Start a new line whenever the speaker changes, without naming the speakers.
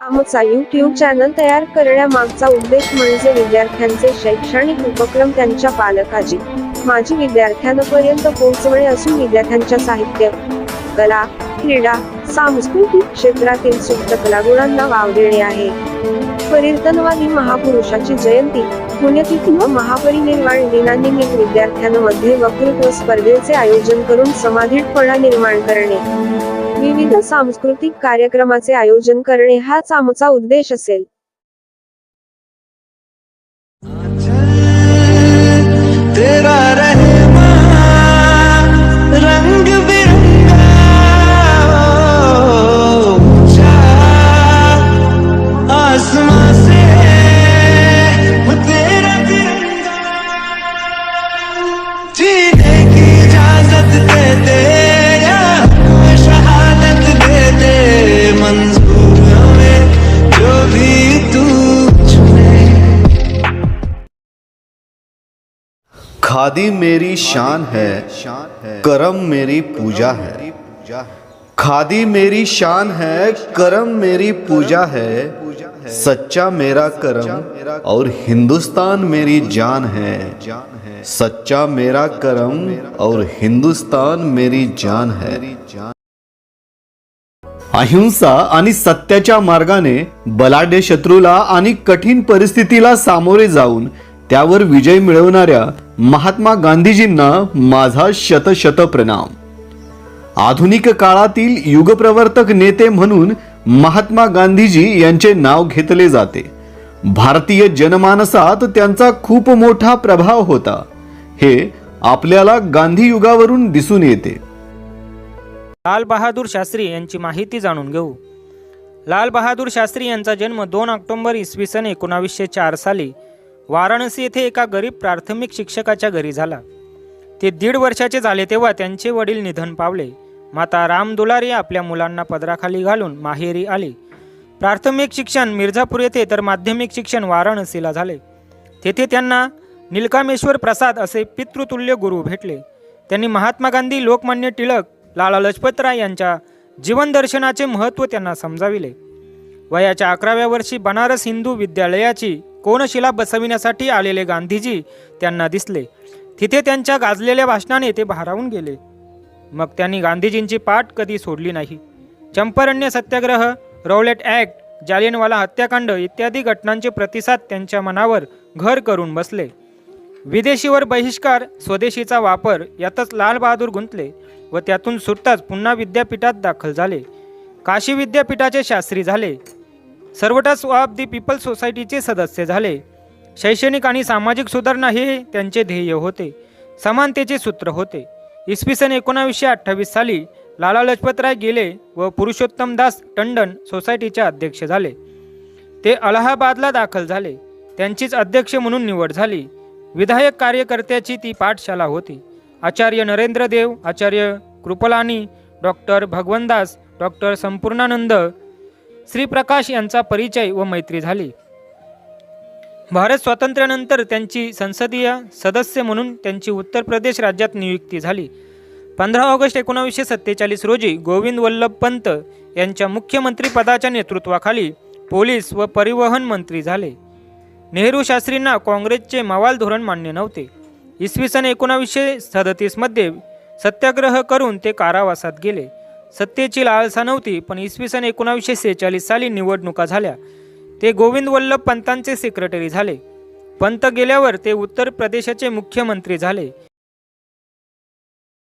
आमचा YouTube channel तयार करण्यामागचा उद्देश म्हणजे विद्यार्थ्यांचे शैक्षणिक उपक्रम त्यांच्या पालकाची माजी विद्यार्थ्यांपर्यंत पोहोचवणे असून विद्यार्थ्यांच्या साहित्य, कला, क्रीडा, सांस्कृतिक क्षेत्रातील सुप्त कलागुणांना वाव देणे आहे. परिवर्तनवादी महापुरुषाची जयंती, पुण्यतिथी व महापरिनिर्वाण दिनानिमित्त विद्यार्थ्यांमध्ये वक्तृत्व स्पर्धेचे आयोजन करून समाधीतपणा निर्माण करणे, विविध सांस्कृतिक कार्यक्रमाचे आयोजन करणे हाच आमचा उद्देश असेल.
तेरा रहमा रंग बिरंगा ऊंचा आसमां से वो तेरा तिरंगा जीने की इजाजत दे दे या हमें शहादत दे दे, मंजूर हमें जो भी तू चुने.
खादी मेरी शान है, करम मेरी पूजा है. खादी मेरी शान है, करम मेरी पूजा है. सच्चा मेरा करम और हिंदुस्तान मेरी जान है. सच्चा मेरा करम और हिंदुस्तान मेरी जान है. अहिंसा आणि सत्याच्या मार्गाने बलाढ्य शत्रूला आणि कठीण परिस्थितीला सामोरे जाऊन त्यावर विजय मिळवणाऱ्या महात्मा गांधीजींना माझा शतशत प्रणाम. आधुनिक काळातील युगप्रवर्तक नेते म्हणून महात्मा गांधीजी यांचे नाव घेतले जाते. भारतीय जनमानसात त्यांचा खूप मोठा प्रभाव होता. हे आपल्याला गांधी युगावरून दिसून येते.
लाल बहादूर शास्त्री यांची माहिती जाणून घेऊ. लाल बहादूर शास्त्री यांचा जन्म 2 ऑक्टोबर इसवी सन 1904 साली वाराणसी येथे एका गरीब प्राथमिक शिक्षकाच्या घरी झाला. ते 1.5 वर्षाचे झाले तेव्हा त्यांचे वडील निधन पावले. माता राम दुलारी आपल्या मुलांना पदराखाली घालून माहेरी आली. प्राथमिक शिक्षण मिर्झापूर येथे तर माध्यमिक शिक्षण वाराणसीला झाले. तेथे त्यांना नीलकामेश्वर प्रसाद असे पितृतुल्य गुरु भेटले. त्यांनी महात्मा गांधी, लोकमान्य टिळक, लाला लजपतराय यांच्या जीवनदर्शनाचे महत्त्व त्यांना समजाविले. वयाच्या 11व्या वर्षी बनारस हिंदू विद्यालयाची कोनशिला बसविण्यासाठी आलेले गांधीजी त्यांना दिसले. तिथे त्यांच्या गाजलेल्या भाषणाने ते भारावून गेले. मग त्यांनी गांधीजींची पाठ कधी सोडली नाही. चंपारण्य सत्याग्रह, रौलेट ॲक्ट, जालियनवाला हत्याकांड इत्यादी घटनांचे प्रतिसाद त्यांच्या मनावर घर करून बसले. विदेशीवर बहिष्कार, स्वदेशीचा वापर यातच लाल बहादूर गुंतले व त्यातून सुटताच पुन्हा विद्यापीठात दाखल झाले. काशी विद्यापीठाचे शास्त्री झाले. सर्वटस ऑफ दी पीपल सोसायटीचे सदस्य झाले. शैक्षणिक आणि सामाजिक सुधारणा हे त्यांचे ध्येय होते. समानतेचे सूत्र होते. इसवी सन 1928 साली लाला लजपतराय गेले व पुरुषोत्तम दास टंडन सोसायटीचे अध्यक्ष झाले. ते अलाहाबादला दाखल झाले. त्यांचीच अध्यक्ष म्हणून निवड झाली. विधायक कार्यकर्त्याची ती पाठशाला होती. आचार्य नरेंद्र देव, आचार्य कृपलानी, डॉक्टर भगवनदास, डॉक्टर संपूर्णानंद, श्रीप्रकाश यांचा परिचय व मैत्री झाली. भारत स्वातंत्र्यानंतर त्यांची संसदीय सदस्य म्हणून त्यांची उत्तर प्रदेश राज्यात नियुक्ती झाली. 15 ऑगस्ट 1947 रोजी गोविंद वल्लभ पंत यांच्या मुख्यमंत्रीपदाच्या नेतृत्वाखाली पोलीस व परिवहन मंत्री झाले. नेहरू शास्त्रींना काँग्रेसचे मवाल धोरण मान्य नव्हते. इसवी सन 1937 मध्ये सत्याग्रह करून ते कारावासात गेले. सत्तेची लालसा नव्हती, पण इसवी सन 1946 साली निवडणुका झाल्या. ते गोविंद वल्लभ पंतांचे सेक्रेटरी झाले. पंत गेल्यावर ते उत्तर प्रदेशाचे मुख्यमंत्री झाले.